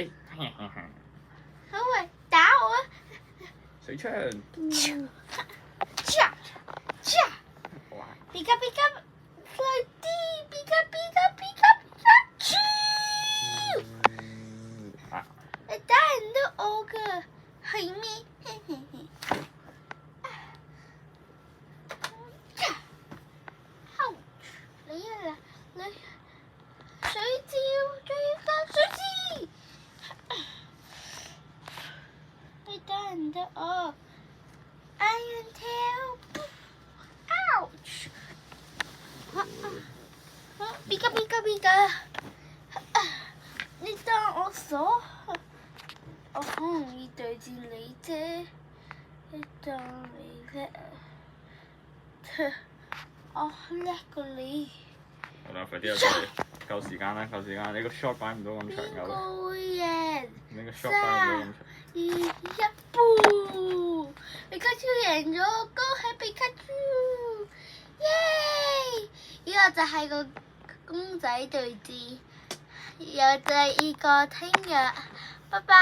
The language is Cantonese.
你。好喂，打我啊！死槍。嚓嚓！哇！比卡比卡，快啲！比卡比卡比卡比卡！啊！你打人都我㗎，係咩？嘿嘿嘿。嚟啊！嚟！水晶最高水晶，你打人都我。Iron tail, ouch！比卡比卡比卡，你當我傻？我好容易對住你啫，你當你叻？我叻過你。好啦，快啲啊！夠時間啦，夠時間！你個 shot 擺唔到咁長㗎啦。邊個會贏？你個 shot 擺唔到咁長。2、1，布！皮卡丘贏咗，恭喜皮卡丘！耶！呢個就係個公仔對戰，有第二個聽日，拜拜。